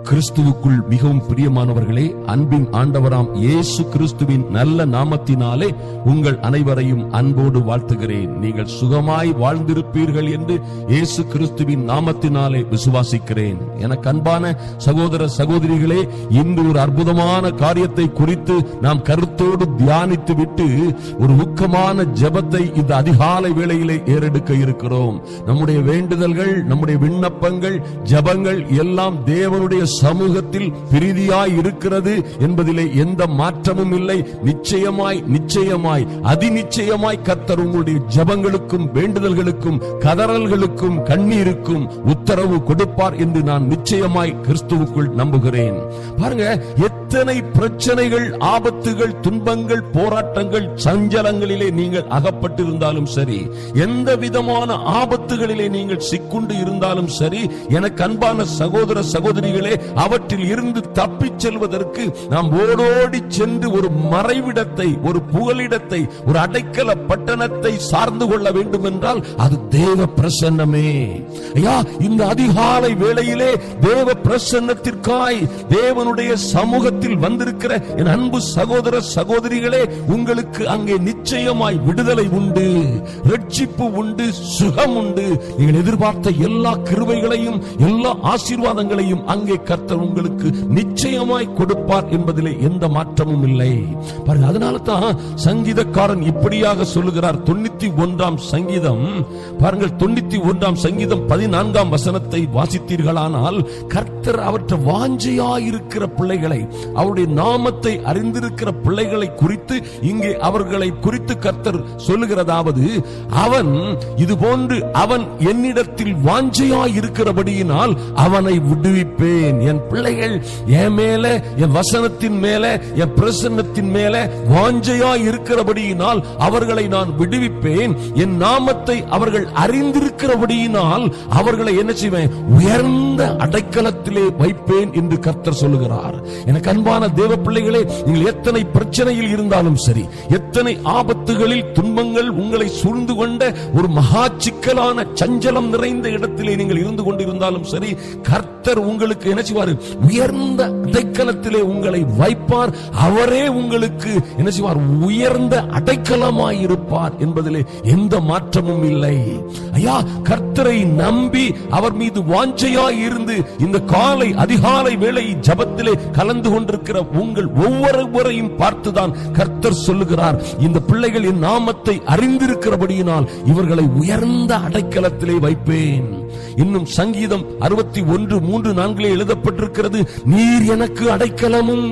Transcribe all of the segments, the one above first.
கிறிஸ்துவுக்குள் மிகவும் பிரியமானவர்களே, அன்பின் ஆண்டவராம் இயேசு கிறிஸ்துவின் நல்ல நாமத்தினாலே உங்கள் அனைவரையும் அன்போடு வாழ்த்துகிறேன். நீங்கள் சுகமாய் வாழ்ந்திருப்பீர்கள் என்று இயேசு கிறிஸ்துவின் நாமத்தினாலே விசுவாசிக்கிறேன். எனக்கு அன்பான சகோதர சகோதரிகளே, இன்று ஒரு அற்புதமான காரியத்தை குறித்து நாம் கருத்தோடு தியானித்து விட்டு ஒரு ஊக்கமான ஜெபத்தை இந்த அதிகாலை வேளையிலே ஏறெடுக்க இருக்கிறோம். நம்முடைய வேண்டுதல்கள், நம்முடைய விண்ணப்பங்கள், ஜெபங்கள் எல்லாம் தேவனுடைய சமூகத்தில் பிரீதியாய் இருக்கிறது என்பதிலே எந்த மாற்றமும் இல்லை. நிச்சயமாய் அதிநிச்சயமாய் கர்த்தர் உங்களுடைய ஜெபங்களுக்கும் வேண்டுதல்களுக்கும் கதறல்களுக்கும் கண்ணீருக்கும் உத்தரவு கொடுப்பார் என்று நான் நிச்சயமாய் கிறிஸ்துவுக்குள் நம்புகிறேன். பாருங்க, எத்தனை பிரச்சனைகள், ஆபத்துகள், துன்பங்கள், போராட்டங்கள், சஞ்சலங்களிலே நீங்கள் அகப்பட்டிருந்தாலும் சரி, எந்த விதமான ஆபத்துகளிலே நீங்கள் சிக்குண்டு இருந்தாலும் சரி, எனக்கு அன்பான சகோதர சகோதரிகளே, அவற்றில் இருந்து தப்பிச் செல்வதற்கு நாம் ஓடோடி சென்று ஒரு மறைவிடத்தை, ஒரு புகலிடத்தை, ஒரு அடைக்கல பட்டணத்தை சார்ந்து கொள்ள வேண்டும் என்றால் அது தேவ பிரசன்னமே. ஐயா, இந்த அதிகாலை வேளையிலே தேவ பிரசன்னத்திற்காய் தேவனுடைய சமூகத்தில் வந்திருக்கிற என் அன்பு சகோதர சகோதரிகளே, உங்களுக்கு அங்கே நிச்சயமாய் விடுதலை உண்டு, ரட்சிப்பு உண்டு, சுகம் உண்டு. நீங்கள் எதிர்பார்த்த எல்லா கிருபைகளையும் எல்லா ஆசீர்வாதங்களையும் அங்கே கர்த்தர் உங்களுக்கு நிச்சயமாய் கொடுப்பார் என்பதிலே எந்த மாற்றமும் இல்லை. பாருங்க, அதனால தான் சங்கீதக்காரன் இப்படியாக சொல்லுகிறார். 91ஆம் சங்கீதம் பாருங்கள், 91ஆம் சங்கீதம் 14ஆம் வசனத்தை வாசித்தீர்களானால், கர்த்தர் அவற்றை வாஞ்சையாயிருக்கிற பிள்ளைகளை, அவருடைய நாமத்தை அறிந்திருக்கிற பிள்ளைகளை குறித்து இங்கே அவர்களை குறித்து கர்த்தர் சொல்லுகிறதாவது, அவன் இதுபோன்று அவன் என்னிடத்தில் வாஞ்சையாயிருக்கிறபடியினால் அவனை விடுவிப்பேன். என் பிள்ளைகள் என் மேல, என் வசனத்தின் மேல, என் பிரசன்னத்தின் மேல வாஞ்சையாய் இருக்கிறபடியினால் அவர்களை நான் விடுவிப்பேன். என் நாமத்தை அவர்கள் அறிந்திருக்கிறபடியினால் அவர்களை என்ன செய்வேன்? உயர்ந்த அடைக்கலத்திலே வைப்பேன் என்று கர்த்தர் சொல்லுகிறார். எனக்கு அன்பான தேவ பிள்ளைகளே, நீங்கள் எத்தனை பிரச்சனையில் இருந்தாலும் சரி, எத்தனை ஆபத்துகளில், துன்பங்கள் உங்களை சூழ்ந்து கொண்ட ஒரு மகா சிக்கலான சஞ்சலம் நிறைந்த இடத்திலே நீங்கள் இருந்து கொண்டிருந்தாலும் சரி, கர்த்தர் உங்களுக்கு என்ன செய்வார்? உயர்ந்த அடைக்கலத்திலே உங்களை வைப்பார். அவரே உங்களுக்கு என்ன செய்வார்? உயர்ந்த அடைக்கலமாய் இருப்பார் என்பதிலே எந்த மாற்றமும் இல்லை. ஐயா, கர்த்தரை நம்பி அவர் மீது வாஞ்சையாய் இருந்து இந்த காலை அதிகாலை வேளை ஜெபத்திலே கலந்து கொண்டிருக்கிற உங்கள் ஒவ்வொருவரையும் பார்த்துதான் கர்த்தர் சொல்லுகிறார், இந்த பிள்ளைகள் என் நாமத்தை அறிந்திருக்கிறபடியினால் இவர்களை உயர்ந்த அடைக்கலத்திலே வைப்பேன். இன்னும் சங்கீதம் 61:3-4 எழுதப்பட்டிருக்கிறது, நீர் எனக்கு அடைக்கலமும்.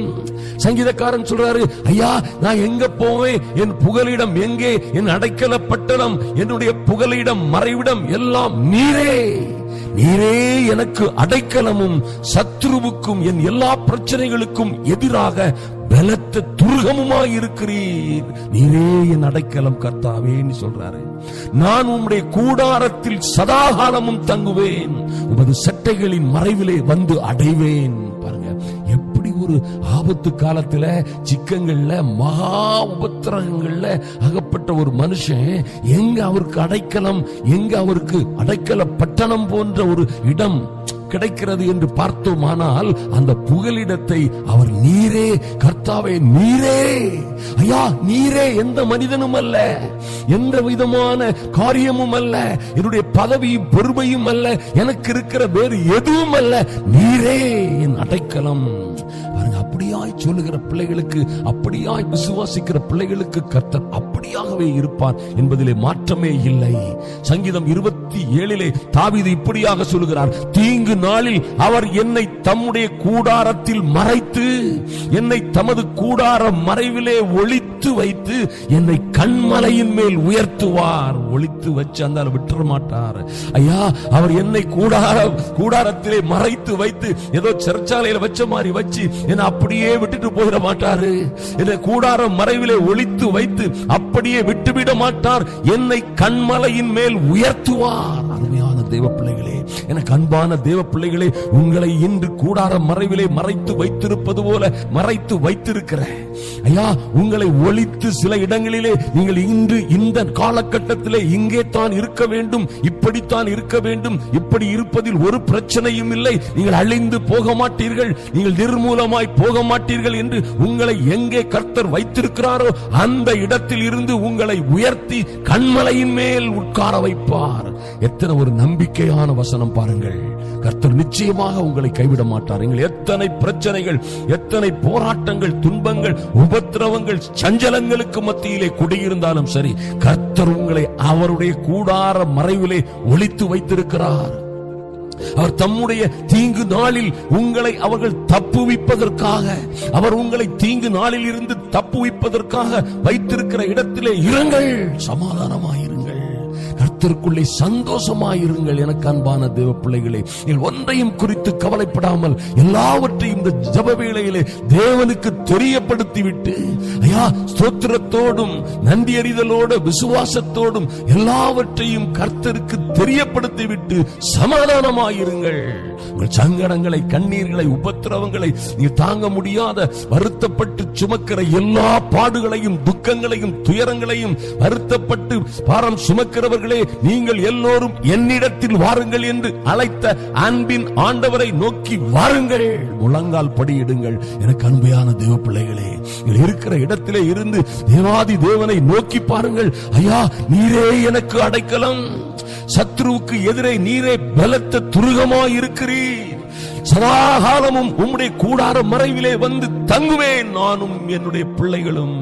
சங்கீதக்காரன் சொல்றாரு, ஐயா, நான் எங்க போவேன்? என் புகலிடம் எங்கே? என் அடைக்கல பட்டணம், என்னுடைய புகலிடம், மறைவிடம் எல்லாம் நீரே. நீரே எனக்கு அடைக்கலமும் சத்ருவுக்கும் என் எல்லா பிரச்சனைகளுக்கும் எதிராக பலத்த துர்கமுமாய் இருக்கிறீர். நீரே என் அடைக்கலம் கர்த்தாவே சொல்றாரு. நான் உம்முடைய கூடாரத்தில் சதாகாலமும் தங்குவேன், உமது சட்டைகளின் மறைவிலே வந்து அடைவேன். பாருங்க, எப்படி ஒரு ஆபத்து காலத்துல, சிக்கங்கள்ல, மகா உபத்திரங்கள்ல அகப்பட்ட ஒரு மனுஷன் எங்க அவருக்கு அடைக்கலம், எங்க அவருக்கு அடைக்கல பட்டணம் போன்ற ஒரு இடம் கிடைக்கிறது என்று பார்த்தோமானால், அந்த புகலிடத்தை அவர் நீரே கர்த்தாவே, நீரே. ஐயா, நீரே, எந்த மனிதனும் அல்ல, எந்த விதமான காரியமும் அல்ல, என்னுடைய பதவியும் பெருமையும் அல்ல, எனக்கு இருக்கிற வேறு எதுவும் அல்ல, நீரே என் அடைக்கலம். அப்படியாய் சொல்லுகிற பிள்ளைகளுக்கு, அப்படியாய் விசுவாசிக்கிற பிள்ளைகளுக்கு கர்த்தர் அப்படியாகவே இருப்பார் என்பதிலே மாற்றமே இல்லை. சங்கீதம் 27 தாவீது இப்படியாக சொல்லுகிறார், தீங்கு நாளில் அவர் என்னை தம்முடைய கூடாரத்தில் மறைத்து, என்னை தமது கூடார மறைவிலே ஒளித்து வைத்து, என்னை கண்மலையின் மேல் உயர்த்துவார். ஒளித்து வச்சு அந்த விட்டுற மாட்டார். ஐயா, அவர் என்னை கூடாரத்திலே மறைத்து வைத்து, ஏதோ சர்ச்சாலையில வச்ச மாதிரி வச்சு என்ன அப்படியே விட்டுட்டு போயிட மாட்டாரு. என்னை கூடாரம் மறைவிலே ஒளித்து வைத்து அப்படியே விட்டுவிட மாட்டார். என்னை கண்மலையின் மேல் உயர்த்துவார். அருமையான தேவ பிள்ளைகளே, எனக்கு அன்பான தேவ பிள்ளைகளே, உங்களை இன்று கூடார மறைவிலே மறைத்து வைத்திருப்பது போல மறைத்து வைத்திருக்கிறேன் ஐயா. உங்களை ஒளித்து சில இடங்களிலே நீங்கள் இன்று இந்த காலகட்டத்திலே இங்கே தான் இருக்க வேண்டும், இப்படித்தான் இருக்க வேண்டும், இப்படி இருப்பதில் ஒரு பிரச்சனையும் இல்லை, நீங்கள் அழிந்து போக மாட்டீர்கள், நீங்கள் நிர்மூலமாய் போக மாட்டீர்கள் என்று உங்களை எங்கே கர்த்தர் வைத்திருக்கிறாரோ அந்த இடத்தில் இருந்து உங்களை உயர்த்தி கண்மலையின் மேல் உட்கார வைப்பார். எத்தனை ஒரு நம்பிக்கையான வசனம் பாருங்கள். கர்த்தர் நிச்சயமாக உங்களை கைவிட மாட்டார். எத்தனை பிரச்சனைகள், எத்தனை போராட்டங்கள், துன்பங்கள், உபத்திரவங்கள், சஞ்சலங்களுக்கு மத்தியிலே குடியிருந்தாலும் சரி, கர்த்தர் உங்களை அவருடைய கூடார மறைவிலே ஒளித்து வைத்திருக்கிறார். அவர் தம்முடைய தீங்கு நாளில் உங்களை அவர்கள் தப்புவிப்பதற்காக, அவர் உங்களை தீங்கு நாளில் இருந்து தப்புவிப்பதற்காக வைத்திருக்கிற இடத்திலே இருங்கள், சமாதானமாயிருங்கள், கர்த்தருக்குள்ளே சந்தோஷமாயிருங்கள். எனக்கு அன்பான தேவ பிள்ளைகளே, ஒன்றையும் குறித்து கவலைப்படாமல் எல்லாவற்றையும் இந்த ஜெப வேளையிலே தேவனுக்கு தெரியப்படுத்திவிட்டு, ஐயா, ஸ்தோத்திரத்தோடும் நன்றி அறிதலோடு விசுவாசத்தோடும் எல்லாவற்றையும் கர்த்தருக்கு தெரியப்படுத்திவிட்டு சமாதானமாயிருங்கள். உங்கள் சங்கடங்களை, கண்ணீர்களை, உபத்திரவங்களை நீ தாங்க முடியாத வருத்தப்பட்டு சுமக்கிற எல்லா பாடுகளையும், துக்கங்களையும், துயரங்களையும், வருத்தப்பட்டு பாரம் சுமக்கிறவர்களே, நீங்கள் எல்லோரும் என்னிடத்தில் வாருங்கள் என்று அழைத்த அன்பின் ஆண்டவரை நோக்கி வாருங்கள், முழங்கால் படியிடுங்கள். எனக்கு அன்பையான தேவ பிள்ளைகளே, நீங்கள் இருக்கிற இடத்திலே இருந்து தேவாதி தேவனை நோக்கி பாருங்கள். ஐயா, நீரே எனக்கு அடைக்கலம், சத்ருவுக்கு எதிரே நீரே பலத்த துருகமாய் இருக்கிறீர், சதாகாலமும் உம்முடைய கூடார மறைவிலே வந்து தங்குவேன் நானும் என்னுடைய பிள்ளைகளும்.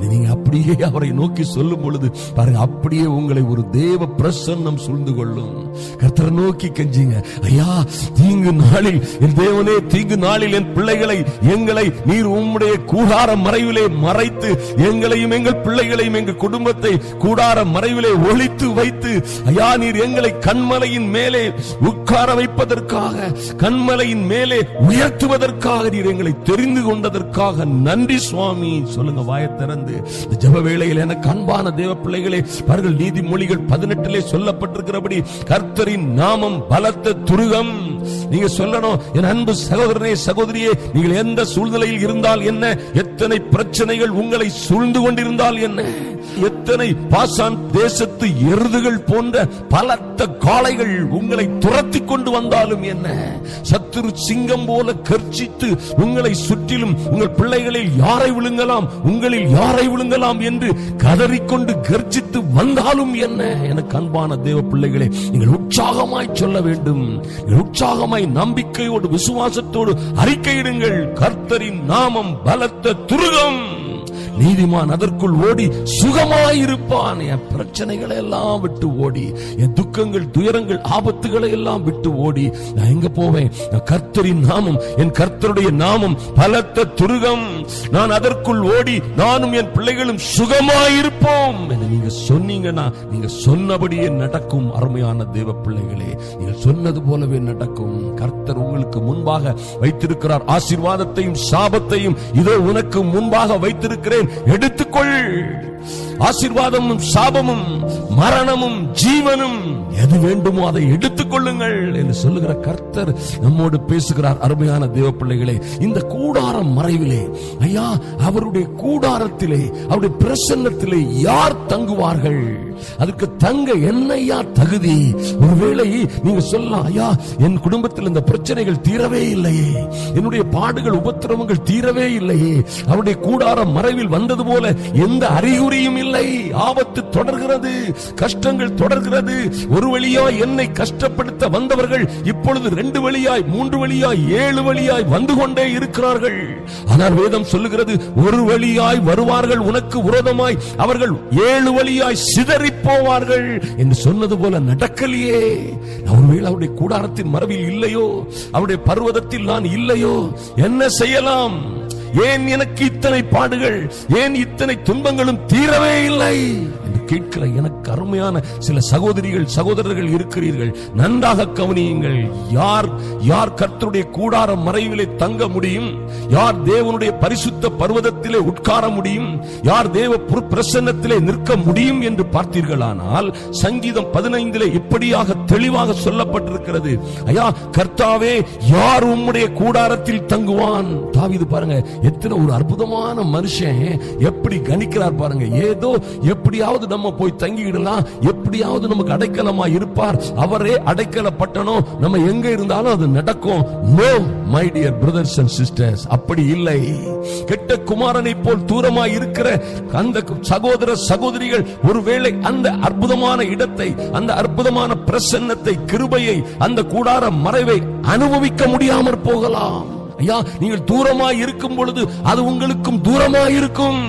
நீங்க அப்படியே அவரை நோக்கி சொல்லும் பொழுது பாருங்க, அப்படியே உங்களை ஒரு தேவ பிரசன்னம் சூழ்ந்து கொள்ளும். கர்த்தரை நோக்கி கெஞ்சிங்க. ஐயா, தீங்கு நாளில் என் தேவனே, தீங்கு நாளில் என் பிள்ளைகளை, எங்களை நீர் உம்முடைய கூடார மறைவிலே மறைத்து, எங்களையும் எங்கள் பிள்ளைகளையும் எங்கள் குடும்பத்தை கூடார மறைவிலே ஒளித்து வைத்து, ஐயா, நீர் எங்களை கண்மலையின் மேலே உட்கார வைப்பதற்காக, கண்மலையின் மேலே உயர்த்துவதற்காக நீர் எங்களை தெரிந்து கொண்டதற்காக நன்றி சுவாமி. சொல்லுங்க வாயை திறந்து. ஜெப வேளையில் எனக்கு அன்பான தேவ பிள்ளைகளே, பாருங்கள், நீதிமொழிகள் 18 சொல்லப்பட்டிருக்கிறபடி கர்த்தரின் நாமம் பலத்த துருகம். நீங்க சொல்லணும், என் அன்பு சகோதரனே, சகோதரியே, நீங்கள் எந்த சூழ்நிலையில் இருந்தால் என்ன, எத்தனை பிரச்சனைகள் உங்களை சூழ்ந்து கொண்டிருந்தால் என்ன, எத்தனை பாசான் தேசத்து எருதுகள் போன்ற பலத்த காளைகள் உங்களை துரத்தி கொண்டு வந்தாலும் என்ன, சத்துரு சிங்கம் போல கர்ச்சித்து உங்களை சுற்றிலும் உங்கள் பிள்ளைகளில் யாரை விழுங்கலாம், உங்களில் யாரை விழுங்கலாம் என்று கதறிக்கொண்டு கர்ஜித்து வந்தாலும் என்ன, எனக்கு அன்பான தேவ பிள்ளைகளே, நீங்கள் உற்சாகமாய் சொல்ல வேண்டும். உற்சாகமாய் நம்பிக்கையோடு விசுவாசத்தோடு அறிக்கையிடுங்கள். கர்த்தரின் நாமம் பலத்த துருகம், நீதிமான் அதற்குள் ஓடி சுகமாயிருப்பான். என் பிரச்சனைகளை எல்லாம் விட்டு ஓடி, என் துக்கங்கள், துயரங்கள், ஆபத்துகளை எல்லாம் விட்டு ஓடி நான் எங்க போவேன்? கர்த்தரின் நாமம், என் கர்த்தருடைய நாமம் பலத்த துருகம், நான் அதற்குள் ஓடி நானும் என் பிள்ளைகளும் சுகமாயிருப்போம் என்று நீங்க சொன்னீங்கன்னா, நீங்க சொன்னபடியே நடக்கும். அருமையான தேவ பிள்ளைகளே, நீங்கள் சொன்னது போலவே நடக்கும். கர்த்தர் உங்களுக்கு முன்பாக வைத்திருக்கிறார் ஆசீர்வாதத்தையும் சாபத்தையும். இதோ உனக்கு முன்பாக வைத்திருக்கிறேன், எடுத்துக்கொள். ஆசீர்வாதமும் சாபமும் மரணமும் ஜீவனும் எது வேண்டுமோ அதை எடுத்துக் கொள்ளுங்கள் என்று சொல்லுகிற கர்த்தர் நம்மோடு பேசுகிறார். அருமையான தேவ பிள்ளைகளே, இந்த கூடார மறைவிலே, ஐயா, அவருடைய கூடாரத்திலே, அவருடைய பிரசன்னத்திலே யார் தங்குவார்கள்? அதுக்கு தங்க என்னையா தகுதி? ஒருவேளை நீங்க சொல்லலாம், ஐயா, என் குடும்பத்தில் இந்த பிரச்சனைகள் தீரவே இல்லையே, என்னுடைய பாடுகள், உபத்திரவங்கள் தீரவே இல்லையே, அவருடைய கூடார மறைவில் வந்தது போல எந்த அறிகுறியும் இல்லை, ஆபத்து தொடர்கிறது, கஷ்டங்கள் தொடர்கிறது. ஒரு வழியாய் என்னை கஷ்டப்படுத்த வந்தவர்கள் இப்பொழுது 2 வழியாய், 3 வழியாய், 7 வழியாய் வந்து கொண்டே இருக்கிறார்கள். ஆனால் வேதம் சொல்லுகிறது, ஒரு வழியாய் வருவார்கள் உனக்கு விரோதமாய், அவர்கள் 7 வழியாய் சிதறி போவார்கள் என்று சொன்னது போல நடக்கலையே. ஒருவேளை அவருடைய கூடாரத்தின் மறைவில் இல்லையோ, அவருடைய பர்வதத்தில் நான் இல்லையோ, என்ன செய்யலாம்? ஏன் எனக்கு இத்தனை பாடுகள், ஏன் இத்தனை துன்பங்களும் தீரவே இல்லை என்று கேட்கிற எனக்கு அருமையான சில சகோதரிகள் சகோதரர்கள் இருக்கிறீர்கள். நன்றாக கவனியுங்கள். யார் யார் கர்த்தருடைய கூடார மறைவிலே தங்க முடியும், யார் தேவனுடைய பரிசுத்த பர்வதத்திலே உட்கார முடியும், யார் தேவ பிரசன்னத்திலே நிற்க முடியும் என்று பார்த்தீர்களானால் சங்கீதம் 15 இப்படியாக தெளிவாக சொல்லப்பட்டிருக்கிறது. ஐயா கர்த்தாவே, யார் உம்முடைய கூடாரத்தில் தங்குவான்? தாவீது பாருங்க, எத்தனை ஒரு அற்புதமான மனுஷன், எப்படி கணிக்கிறார் பாருங்க. ஏதோ எப்படியாவது நம்ம போய் தங்கிடலாம், எப்படியாவது நமக்கு அடைக்கலமா இருப்பார், அவரே அடைக்கலப்பட்டனோ, நம்ம எங்க இருந்தாலும் அது நடக்கும். No my dear brothers and sisters, அப்படி இல்லை. கெட்ட குமாரனை போல் தூரமாய் இருக்கிற அந்த சகோதர சகோதரிகள் ஒருவேளை அந்த அற்புதமான இடத்தை, அந்த அற்புதமான பிரசன்னத்தை, கிருபையை, அந்த கூடார மறைவை அனுபவிக்க முடியாமற் போகலாம். ஐயா, நீங்கள் தூரமாய் இருக்கும் பொழுது அது உங்களுக்கும் தூரமாய் இருக்கும்.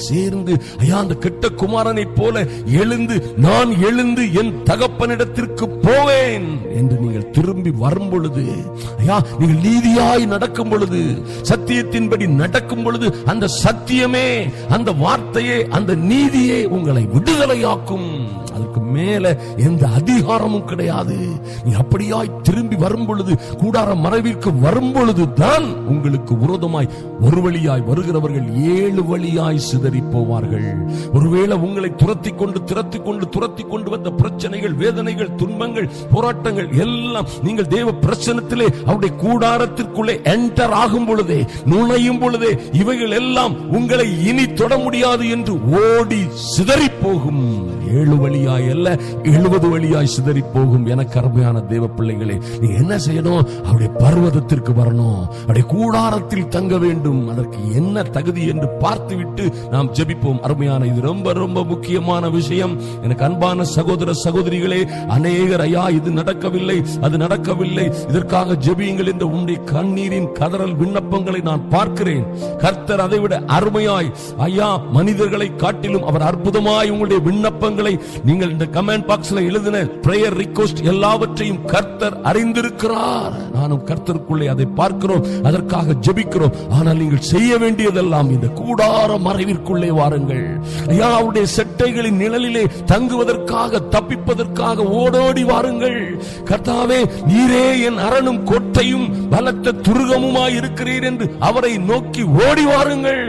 சேர்ந்து ஐயா அந்த கெட்ட குமாரனை போல எழுந்து, நான் எழுந்து என் தகப்பனிடத்திற்கு போவேன் என்று நீங்கள் திரும்பி வரும் பொழுது, ஐயா நீங்கள் நீதியாய் நடக்கும் பொழுது, சத்தியத்தின்படி நடக்கும் பொழுது, அந்த சத்தியமே, அந்த வார்த்தையே, அந்த நீதியே உங்களை விடுதலையாக்கும். அதுக்கு மேல எந்த அதிகாரமும் கிடையாது. நீ அப்படியாய் திரும்பி வரும் பொழுது, கூடார மறைவிற்கு வரும் பொழுது தான் உங்களுக்கு விரோதமாய் ஒரு வழியாய் வருகிறவர்கள் 7 வழியாய் சிதறி போவார்கள். ஒருவேளை உங்களை துரத்தி கொண்டு வந்த பிரச்சனைகள், வேதனைகள், துன்பங்கள், போராட்டங்கள் எல்லாம் நீங்கள் தேவ பிரசன்னத்திலே அவருடைய கூடாரத்திற்குள்ளே என்டர் ஆகும் பொழுதே, நுழையும் பொழுதே, இவைகள் எல்லாம் உங்களை இனி தொட முடியாது என்று ஓடி சிதறி போகும். 7 வழியாய் அல்ல, 70 வழியாய் சிதறி போகும். எனக்கு அருமையான தேவ பிள்ளைகளே, நீங்க என்ன செய்யணும்? அவருடைய பர்வதத்திற்கு வரணும், அவருடைய கூடாரத்தில் தங்க வேண்டும். அதற்கு என்ன தகுதி என்று பார்த்துவிட்டு நாம் ஜெபிப்போம். அருமையான, இது ரொம்ப ரொம்ப முக்கியமான விஷயம். எனக்கு அன்பான சகோதர சகோதரிகளே, அநேகர் ஐயா இது நடக்கவில்லை, அது நடக்கவில்லை, இதற்காக ஜெபியுங்கள் என்ற உங்களுடைய கண்ணீரின் கதறல் விண்ணப்பங்களை நான் பார்க்கிறேன். கர்த்தர் அதைவிட அருமையாய், ஐயா மனிதர்களை காட்டிலும் அவர் அற்புதமாய் உங்களுடைய விண்ணப்பங்களை, நீங்கள் இந்த கமெண்ட் பாக்ஸ்ல எழுதின பிரேயர் ரிக்வெஸ்ட் எல்லாவற்றையும் கர்த்தர் அறிந்திருக்கிறார். நானும் கர்த்தருக்குள்ளே அதை பார்க்கிறோம், அதற்காக ஜெபிக்கிறோம். ஆனால் நீங்கள் செய்ய வேண்டியதெல்லாம் இந்த கூடார மறைவிற்குள்ளே வாருங்கள். ஐயா அவருடைய செட்டைகளின் நிழலிலே தங்குவதற்காக, தப்பிப்பதற்காக ஓடோடி வாருங்கள். கர்த்தாவே, நீரே என் அரணும் கோட்டையும் பலத்த துருகமுமாய் இருக்கிறீர் என்று அவரை நோக்கி ஓடி வாருங்கள்.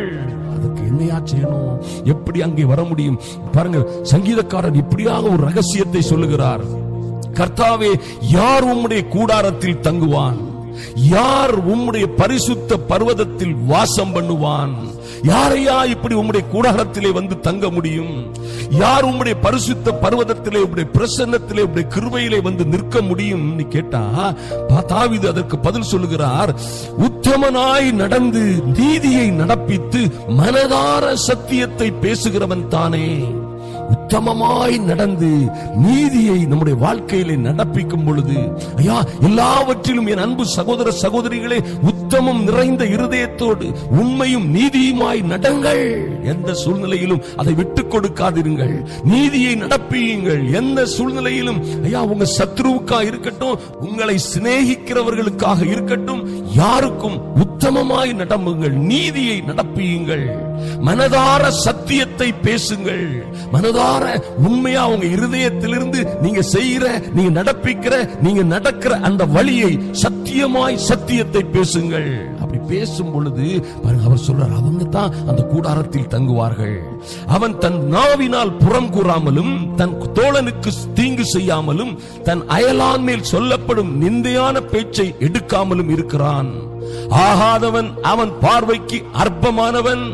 என்னையா செய்யணும்? எப்படி அங்கே வர முடியும்? பாருங்க, சங்கீதக்காரன் இப்படியாக ஒரு ரகசியத்தை சொல்லுகிறார். கர்த்தாவே, யார் உம்முடைய கூடாரத்தில் தங்குவான்? யார் உம்முடைய பரிசுத்த பர்வதத்தில் வாசம் பண்ணுவான்? யாரையா இப்படி உம்முடைய கூடாரத்திலே வந்து தங்க முடியும்? யார் உம்முடைய பரிசுத்த பர்வதத்திலே, உம்முடைய பிரசன்னத்திலே, உம்முடைய கிருபையிலே வந்து நிற்க முடியும் கேட்டா, தாவீது அதற்கு பதில் சொல்லுகிறார். உத்தமனாய் நடந்து நீதியை நடப்பித்து மனதார சத்தியத்தை பேசுகிறவன் தானே. உத்தமமாய் நடந்து நீதியை நம்முடைய வாழ்க்கையிலே நடப்பிக்கும் பொழுது, ஐயா எல்லாவற்றிலும் என் அன்பு சகோதர சகோதரிகளே, உத்தமம் நிறைந்த இருதயத்தோடு உண்மையும் நீதியுமாய் நடங்கள். எந்த சூழ்நிலையிலும் அதை விட்டுக் கொடுக்காதிருங்கள். நீதியை நடப்பியுங்கள். எந்த சூழ்நிலையிலும், ஐயா உங்க சத்ருவுக்கா இருக்கட்டும், உங்களை சிநேகிக்கிறவர்களுக்காக இருக்கட்டும், யாருக்கும் உத்தமமாய் நடம்புங்கள். நீதியை நடப்பியுங்கள். மனதார சத்தியத்தை பேசுங்கள். மனதார உண்மையா உங்க இருதயத்திலிருந்து நீங்க செய்கிற, நீங்க நடப்பிக்கிற, நீங்க நடக்கிற அந்த வழியை சத்தியமாய் சத்தியத்தை பேசுங்கள். அப்படி பேசும் பொழுது பாருங்க, அவர் சொல்றார், அவங்க தான் அந்த கூடாரத்தில் தங்குவார்கள். அவன் தன் நாவினால் புறம் கூறாமலும், தன் தோழனுக்கு தீங்கு செய்யாமலும், தன் அயலான் மேல் சொல்லப்படும் நிந்தையான பேச்சை எடுக்காமலும் இருக்கிறான். ஆகாதவன் அவன் பார்வைக்கு அற்பமானவன்.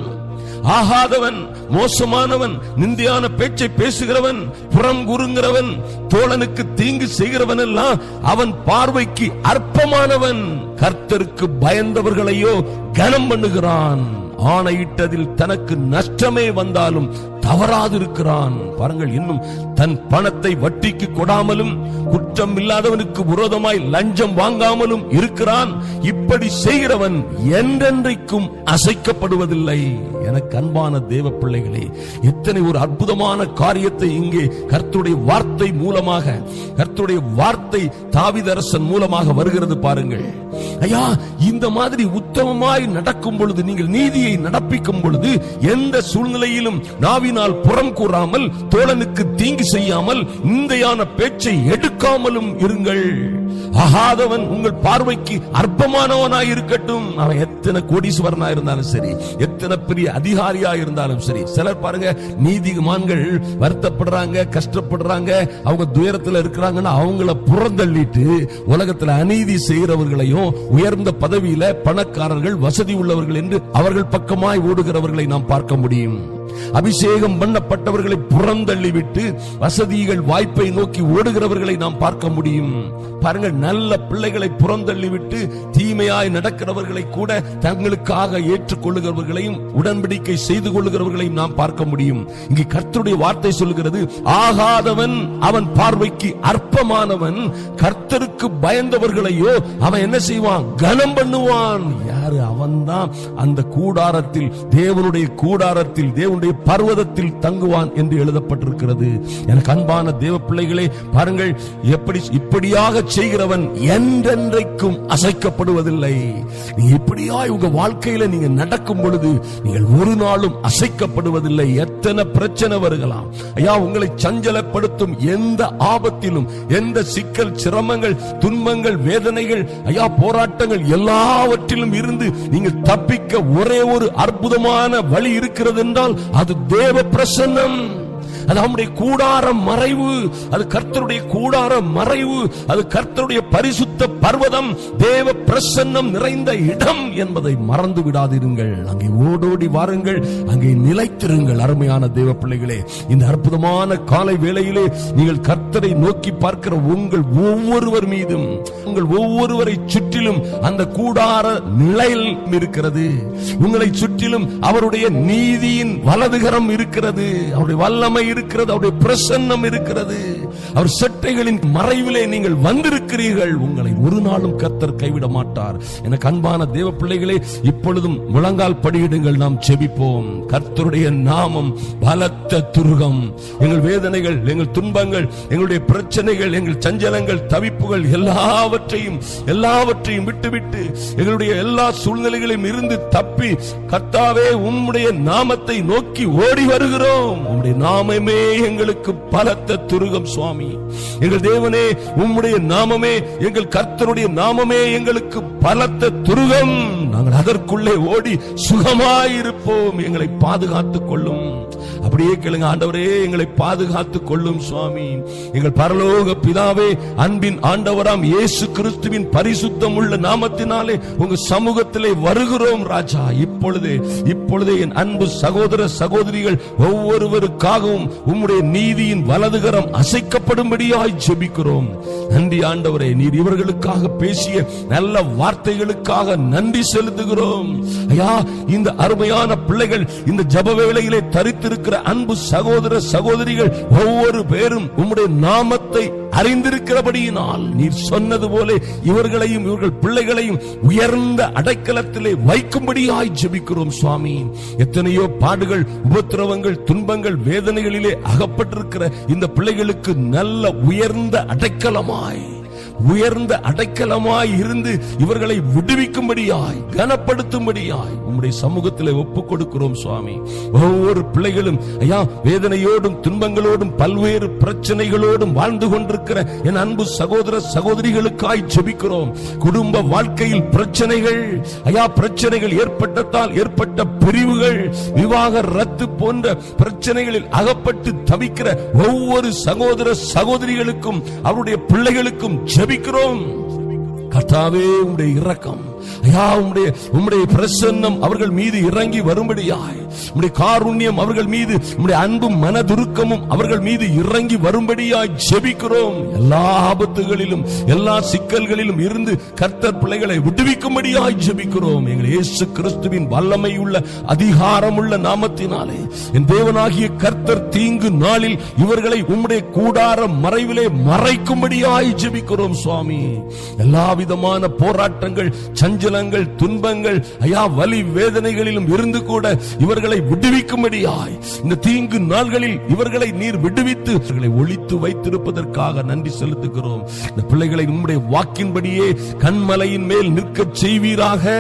ஆகாதவன், மோசமானவன், நிந்தையான பேச்சை பேசுகிறவன், புறம் கூறுகிறவன், தோழனுக்கு தீங்கு செய்கிறவன் எல்லாம் அவன் பார்வைக்கு அற்பமானவன். கர்த்தருக்கு பயந்தவர்களையோ கனம் பண்ணுகிறான். ஆணையிட்டதில் தனக்கு நஷ்டமே வந்தாலும் தவறாதிருக்கிறான். பாருங்கள், இன்னும் தன் பணத்தை வட்டிக்கு கொடாமலும், குற்றம் இல்லாதவனுக்கு விரோதமாய் லஞ்சம் வாங்காமலும் இருக்கிறான். இப்படி செய்கிறவன் என்றென்றைக்கும் அசைக்கப்படுவதில்லை. எனக்கு அன்பான தேவ பிள்ளைகளே, எத்தனை ஒரு அற்புதமான காரியத்தை இங்கே கர்த்தருடைய வார்த்தை மூலமாக, கர்த்தருடைய வார்த்தை தாவீதரசன் மூலமாக வருகிறது பாருங்கள். ஐயா, இந்த மாதிரி உத்தமமாய் நடக்கும் பொழுது, நீங்கள் நீதியை நடப்பிக்கும் பொழுது, எந்த சூழ்நிலையிலும் நாவினால் வாயினால் புறம் கூறாமல், தோழனுக்கு தீங்கு செய்யாமல், நிந்தையான பேச்சை எடுக்காமலும் இருங்கள். ஆகாதவன் உங்கள் பார்வைக்கு அற்பமானவனாய் இருக்கட்டும். அவன் எத்தனை கோடீஸ்வரனா இருந்தாலும் சரி, எத்தனை பெரிய அதிகாரியா இருந்தாலும் சரி. சிலர் பாருங்க, நீதிமான்கள் வருத்தப்படுறாங்க, கஷ்டப்படுறாங்க, அவங்க துயரத்துல இருக்கிறாங்கன்னா அவங்கள புறந்தள்ளிட்டு உலகத்துல அநீதி செய்கிறவர்களையும், உயர்ந்த பதவியில பணக்காரர்கள், வசதி உள்ளவர்கள் என்று அவர்கள் பக்கமாய் ஓடுகிறவர்களை நாம் பார்க்க முடியும். அபிஷேகம் பண்ணப்பட்டவர்களை புறந்தள்ளிவிட்டு வசதிகள், வாய்ப்பை நோக்கி ஓடுகிறவர்களை நாம் பார்க்க முடியும். பாருங்க, நல்ல பிள்ளைகளை புறந்தள்ளிவிட்டு தீமையாய் நடக்கிறவர்களை கூட தங்களுக்காக ஏற்றுக்கொள்ளுகிறவர்களையும் உடன்படிக்கை செய்து கொள்ளுகிறவர்களையும் நாம் பார்க்க முடியும். இங்கே கர்த்தருடைய வார்த்தை சொல்கிறது, ஆகாதவன் அவன் பார்வைக்கு அற்பமானவன், கர்த்தருக்கு பயந்தவர்களையோ அவன் என்ன செய்வான்? கனம் பண்ணுவான். யாரு? அவன்தான் அந்த கூடாரத்தில், தேவனுடைய கூடாரத்தில், தேவனுடைய பர்வதத்தில் தங்குவான் என்று எழுதப்பட்டிருக்கிறது. எனக்கு அன்பான தேவ பிள்ளைகளே, பாருங்கள், இப்படியாக செய்கிறவன் என்றென்றைக்கும் அசைக்கப்படுவதில்லை. நீங்க இப்படியாய் உங்க வாழ்க்கையில நீங்க நடக்கும் பொழுது நீங்கள் ஒரு நாளும் அசைக்கப்படுவதில்லை. எத்தனை பிரச்சனை வருகலாம் ஐயா, உங்களை சஞ்சலப்படுத்தும் எந்த ஆபத்திலும், எந்த சிக்கல், சிரமங்கள், துன்பங்கள், வேதனைகள், ஐயா போராட்டங்கள் எல்லாவற்றிலும் இருந்து நீங்கள் தப்பிக்க ஒரே ஒரு அற்புதமான வழி இருக்கிறது என்றால் அது தேவ பிரசன்னம். அது அவருடைய கூடார மறைவு, அது கர்த்தருடைய கூடார மறைவு, அது கர்த்தருடைய பரிசுத்த பர்வதம், தேவ பிரசன்னம் நிறைந்த இடம் என்பதை மறந்து விடாதிருங்கள். அங்கே ஓடோடி வாருங்கள், அங்கே நிலைத்திருங்கள். அருமையான தேவ பிள்ளைகளே, இந்த அற்புதமான காலை வேளையிலே நீங்கள் கர்த்தரை நோக்கி பார்க்கிற உங்கள் ஒவ்வொருவர் மீதும், உங்கள் ஒவ்வொருவரை சுற்றிலும் அந்த கூடார நிழல் இருக்கிறது. உங்களை சுற்றிலும் அவருடைய நீதியின் வலதுகரம் இருக்கிறது, அவருடைய வல்லமை இருக்கிறது, அவருடைய பிரசன்னம் இருக்கிறது. அவர் சட்டைகளின் மறைவிலே நீங்கள் வந்திருக்கிறீர்கள். உங்களை ஒரு நாளும் கர்த்தர் கைவிட மாட்டார். எனக்கு அன்பான தேவ பிள்ளைகளே, இப்பொழுதும் முழங்கால் படியிடுங்கள், நாம் ஜெபிப்போம். கர்த்தருடைய நாமம் பலத்த துருகம். எங்கள் வேதனைகள், எங்கள் துன்பங்கள், எங்களுடைய பிரச்சனைகள், எங்கள் சஞ்சலங்கள், தவிப்புகள் எல்லாவற்றையும் விட்டுவிட்டு எங்களுடைய எல்லா சூழ்நிலைகளையும் இருந்து தப்பி கர்த்தாவே உம்முடைய நாமத்தை நோக்கி ஓடி வருகிறோம். உம்முடைய நாமமே எங்களுக்கு பலத்த துருகம் சுவாமி. எங்கள் தேவனே, உம்முடைய நாமமே, எங்கள் கர்த்தருடைய நாமமே எங்களுக்கு பலத்த துருகம். நாங்கள் அதற்குள்ளே ஓடி சுகமாயிருப்போம். எங்களை பாதுகாத்துக் கொள்ளும். அப்படியே கேளுங்க, ஆண்டவரே எங்களை பாதுகாத்துக் கொள்ளும் சுவாமி. எங்கள் பரலோக பிதாவே, அன்பின் ஆண்டவராம் இயேசு கிறிஸ்துவின் பரிசுத்தம் உள்ள நாமத்தினாலே உங்க சமூகத்திலே வருகிறோம் ராஜா. இப்பொழுதே என் அன்பு சகோதர சகோதரிகள் ஒவ்வொருவருக்காகவும் உம்முடைய நீதியின் வலதுகரம் அசைக்கப்படும்படியாய் ஜெபிக்கிறோம். நன்றி ஆண்டவரே, நீர் இவர்களுக்காக பேசிய நல்ல வார்த்தைகளுக்காக நன்றி செலுத்துகிறோம். ஐயா, இந்த அருமையான பிள்ளைகள் இந்த ஜெப வேளையிலே தரித்திருக்கிற அன்பு சகோதர சகோதரிகள் ஒவ்வொரு பேரும் உம்முடைய நாமத்தை அறிந்திருக்கிறபடியினால் நீர் சொன்னது போல இவர்களையும் இவர்கள் பிள்ளைகளையும் உயர்ந்த அடைக்கலத்திலே வைக்கும்படியாய் ஜெபிக்கிறோம் சுவாமி. எத்தனையோ பாடுகள், உபத்திரவங்கள், துன்பங்கள், வேதனைகளிலே அகப்பட்டிருக்கிற இந்த பிள்ளைகளுக்கு நல்ல உயர்ந்த அடைக்கலமாய் இருந்து இவர்களை விடுவிக்கும்படியாய், கனப்படுத்தும்படியாய் உம்முடைய சமூகத்திலே ஒப்புக் கொடுக்கிறோம் சுவாமி. ஒவ்வொரு பிள்ளைகளும் ஐயா வேதனையோடும் துன்பங்களோடும் பல்வேறு பிரச்சனைகளோடும் வாழ்ந்து கொண்டிருக்கிற என் அன்பு சகோதர சகோதரிகளுக்காய் ஜெபிக்கிறோம். குடும்ப வாழ்க்கையில் பிரச்சனைகள், ஐயா பிரச்சனைகள் ஏற்பட்ட பிரிவுகள், விவாக ரத்து போன்ற பிரச்சனைகளில் அகப்பட்டு தவிக்கிற ஒவ்வொரு சகோதர சகோதரிகளுக்கும் அவருடைய பிள்ளைகளுக்கும் ஜெபிக்கிறோம். கர்த்தாவே, உம்முடைய இரக்கம், ஐயா உம்முடைய பிரசன்னம் அவர்கள் மீது இறங்கி வரும்படியாய், உம்முடைய காருண்யம் அவர்கள் மீது, உம்முடைய அன்பும் மனதுருக்கமும் அவர்கள் மீது இறங்கி வரும்படியாய் ஜெபிக்கிறோம். எல்லா ஆபத்துகளிலும் எல்லா சிக்கல்களிலும் இருந்து கர்த்தர் பிள்ளைகளை விடுவிக்கும்படியாய் ஜெபிக்கிறோம். எங்கள் இயேசு கிறிஸ்துவின் வல்லமை உள்ள அதிகாரம் உள்ள நாமத்தினாலே என் தேவனாகிய கர்த்தர் தீங்கு நாளில் இவர்களை உம்முடைய கூடார மறைவிலே மறைக்கும்படியாய் ஜெபிக்கிறோம் சுவாமி. எல்லா விதமான போராட்டங்கள், சஞ்சலங்கள், துன்பங்கள், ஐயா வலி வேதனைகளிலும் இருந்து கூட இவர்களை விடுவிக்கும்படியாய் இந்த தீங்கு நாள்களில் இவர்களை நீர் விடுவித்து இவர்களை ஒளித்து வைத்திருப்பதற்காக நன்றி செலுத்துகிறோம். இந்த பிள்ளைகளை உம்முடைய வாக்கின்படியே கண்மலையின் மேல் நிற்க செய்வீராக.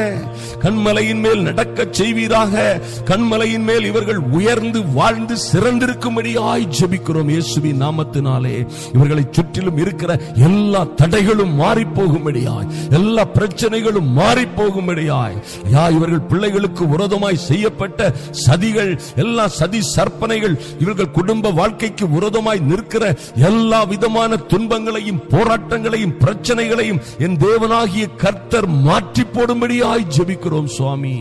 கண்மலையின் மேல் நடக்க செய்வீராக. கண்மலையின் மேல் இவர்கள் உயர்ந்து வாழ்ந்து சிறந்திருக்கும்படியாய் ஜெபிக்கிறோம் இயேசுவின் நாமத்தினாலே. இவர்களை சுற்றிலும் இருக்கிற எல்லா தடைகளும் மாறி போகும்படியாய், எல்லா பிரச்சனைகளும் மாறி போகும்படியாய், இவர்கள் பிள்ளைகளுக்கு விரோதமாய் செய்யப்பட்ட சதிகள், எல்லா சதி சற்பனைகள், இவர்கள் குடும்ப வாழ்க்கைக்கு விரோதமாய் நிற்கிற எல்லா விதமான துன்பங்களையும் போராட்டங்களையும் பிரச்சனைகளையும் என் தேவனாகிய கர்த்தர் மாற்றி போடும்படியாய் ஜெபிக்கிறோம் சுவாமி.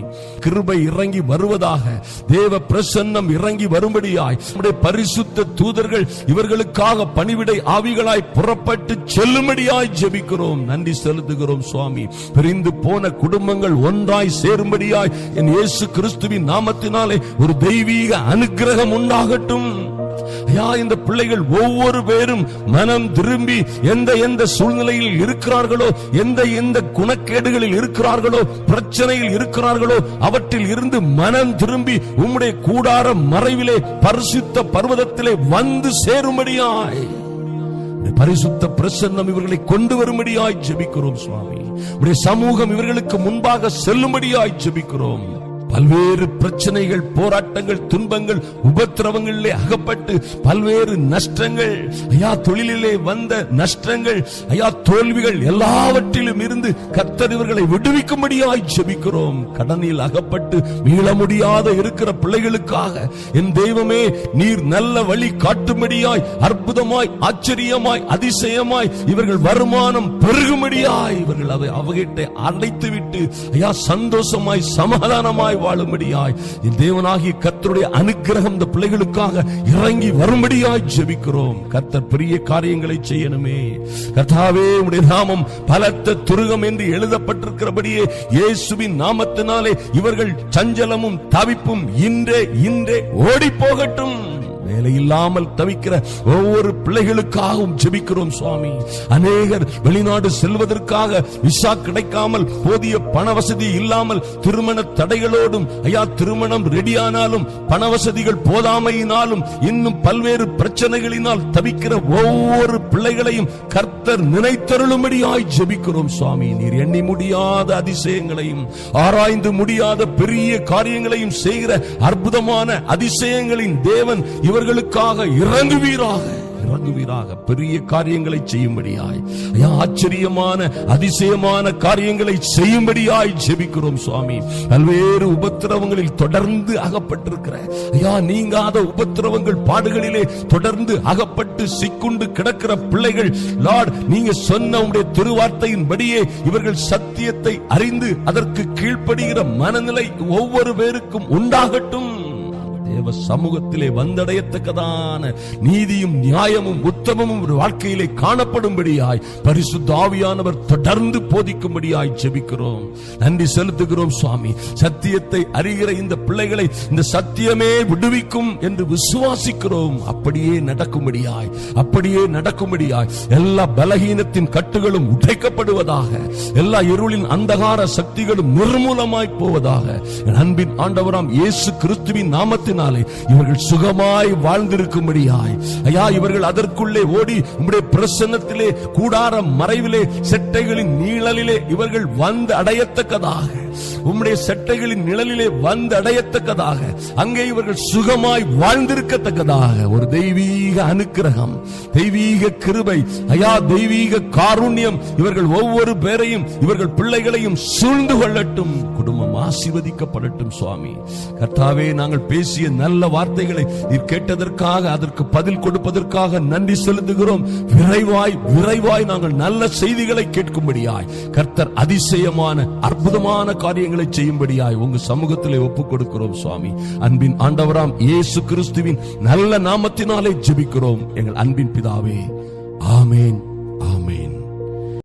கிருபை இறங்கி வருவதாக, தேவ பிரசன்னம் இறங்கி வரும்படியாய் நம்முடைய பரிசுத்த தூதர்கள் இவர்களுக்காக பணிவிடை ஆவிகளாய் புறப்பட்டு செல்லும்படியாய் ஜெபிக்கிறோம். நன்றி செலுத்துகிறோம் சுவாமி. பிரிந்து போன குடும்பங்கள் ஒன்றாய் சேரும்படியாய் என் இயேசு கிறிஸ்துவின் நாமத்தினாலே ஒரு தெய்வீக அனுக்கிரகம் உண்டாகட்டும். இந்த பிள்ளைகள் ஒவ்வொரு பேரும் மனம் திரும்பி எந்த சூழ்நிலையில் இருக்கிறார்களோ, எந்த குணக்கேடுகளில் இருக்கிறார்களோ, பிரச்சனையில் இருக்கிறார்களோ, அவற்றில் இருந்து மனம் திரும்பி உம்முடைய கூடார மறைவிலே பரிசுத்த பர்வதத்திலே வந்து சேரும்படியாய் பரிசுத்த பிரசன்னம் இவர்களை கொண்டு வரும்படியாய் ஜெபிக்கிறோம் சுவாமி. உம்முடைய சமூகம் இவர்களுக்கு முன்பாக செல்லும்படியாய் ஜெபிக்கிறோம். பல்வேறு பிரச்சனைகள், போராட்டங்கள், துன்பங்கள், உபத்திரவங்களிலே அகப்பட்டு பல்வேறு நஷ்டங்கள், தொழிலிலே வந்த நஷ்டங்கள், தோல்விகள் எல்லாவற்றிலும் இருந்து கர்த்தர் இவர்களை விடுவிக்கும்படியாய் ஜெபிக்கிறோம். கடனில் அகப்பட்டு மீள முடியாத இருக்கிற பிள்ளைகளுக்காக என் தெய்வமே நீர் நல்ல வழி காட்டும்படியாய், அற்புதமாய், ஆச்சரியமாய், அதிசயமாய் இவர்கள் வருமானம் பெருகும்படியாய் இவர்கள் அதை அவகிட்ட அடைத்துவிட்டு சந்தோஷமாய் சமாதானமாய் வாழும்படியாய் என் தேவனாகிய கர்த்தருடைய அனுக்கிரகம் இந்த பிள்ளைகளுக்காக இறங்கி வரும்படியாய் ஜெபிக்கிறோம். கர்த்தர் பெரிய காரியங்களை செய்யணுமே. கர்த்தாவே உம்முடைய நாமம் பலத்த துருகம் என்று எழுதப்பட்டிருக்கிறபடியே இயேசுவின் நாமத்தினாலே இவர்கள் சஞ்சலமும் தவிப்பும் இன்றே ஓடி போகட்டும். வேலை இல்லாமல் தவிக்கிற ஒவ்வொரு பிள்ளைகளுக்காகவும் ஜெபிக்கிறோம் சுவாமி. அநேகர் வெளிநாடு செல்வதற்காக விசா கிடைக்காமல், போதிய பண வசதி இல்லாமல், திருமண தடைகளோடும், திருமணம் ரெடியானாலும் பண வசதிகள் போதாமையினாலும் இன்னும் பல்வேறு பிரச்சனைகளினால் தவிக்கிற ஒவ்வொரு பிள்ளைகளையும் கர்த்தர் நினைத்தருளும்படியாய் ஜெபிக்கிறோம் சுவாமி. நீர் எண்ணி முடியாத அதிசயங்களையும் ஆராய்ந்து முடியாத பெரிய காரியங்களையும் செய்கிற அற்புதமான அதிசயங்களின் தேவன் இவர்களுக்காக இறங்குவீராக. பெரிய காரியங்களை செய்யும்படியாய், ஆச்சரியமான அதிசயமான காரியங்களை செய்யும்படியாய் ஜெபிக்கிறோம் சுவாமி. பல்வேறு உபத்திரவங்களில் தொடர்ந்து அகப்பட்டிருக்கிற நீங்காத உபத்திரவங்கள், பாடுகளிலே தொடர்ந்து அகப்பட்டு சிக்குண்டு கிடக்கிற பிள்ளைகள், லார்ட் நீங்க சொன்ன உம்முடைய திருவார்த்தையின்படியே இவர்கள் சத்தியத்தை அறிந்து அதற்கு கீழ்ப்படுகிற மனநிலை ஒவ்வொரு பேருக்கும் உண்டாகட்டும். தேவ சமூகத்திலே வந்தடையத்தக்கதான நீதியும் நியாயமும் உத்தமமும் ஒரு வாழ்க்கையிலே காணப்படும்படியாய் பரிசுத்த ஆவியானவர் தொடர்ந்து போதிக்கும்படியாய் ஜெபிக்கிறோம். நன்றி செலுத்துகிறோம் சுவாமி. சத்தியத்தை அறிகிற இந்த பிள்ளைகளை இந்த சத்தியமே விடுவிக்கும் என்று விசுவாசிக்கிறோம். அப்படியே நடக்கும்படியாய் எல்லா பலகீனத்தின் கட்டுகளும் உடைக்கப்படுவதாக, எல்லா இருளின் அந்தகார சக்திகளும் நிர்மூலமாய் போவதாக அன்பின் ஆண்டவராம் இயேசு கிறிஸ்துவின் நாமத்தினாலே இவர்கள் சுகமாய் வாழ்ந்திருக்கும்படியாய் இவர்கள் அதற்குள்ளே ஓடி உம்முடைய பிரசன்னத்திலே கூடார மறைவிலே செட்டைகளின் நீழலிலே இவர்கள் வந்து அடையத்தக்கதாக, உம்முடைய செட்டைகளின் நிழலிலே வந்து அடையத்தக்கதாக, அங்கே இவர்கள் சுகமாய் வாழ்ந்திருக்கத்தக்கதாக ஒரு தெய்வீக அனுக்கிரகம், தெய்வீக கிருபை, தெய்வீக காருண்யம் இவர்கள் ஒவ்வொரு பேரையும் இவர்கள் பிள்ளைகளையும் சூழ்ந்து கொள்ளட்டும். குடும்பம் ஆசீர்வதிக்கப்படட்டும் சுவாமி. கர்த்தாவே, நாங்கள் பேசிய நல்ல வார்த்தைகளை நீர் கேட்டதற்காக, அதற்கு பதில் கொடுப்பதற்காக நன்றி செலுத்துகிறோம். விரைவாய் நாங்கள் நல்ல செய்திகளை கேட்கும்படியாய் கர்த்தர் அதிசயமான அற்புதமான காரியங்களை செய்யும்படியாய் உங்க சமூகத்திலே ஒப்புக் கொடுக்கிறோம் சுவாமி. அன்பின் ஆண்டவராம் இயேசு கிறிஸ்துவின் நல்ல நாமத்தினாலே ஜெபிக்கிறோம் எங்கள் அன்பின் பிதாவே. ஆமேன், ஆமேன்.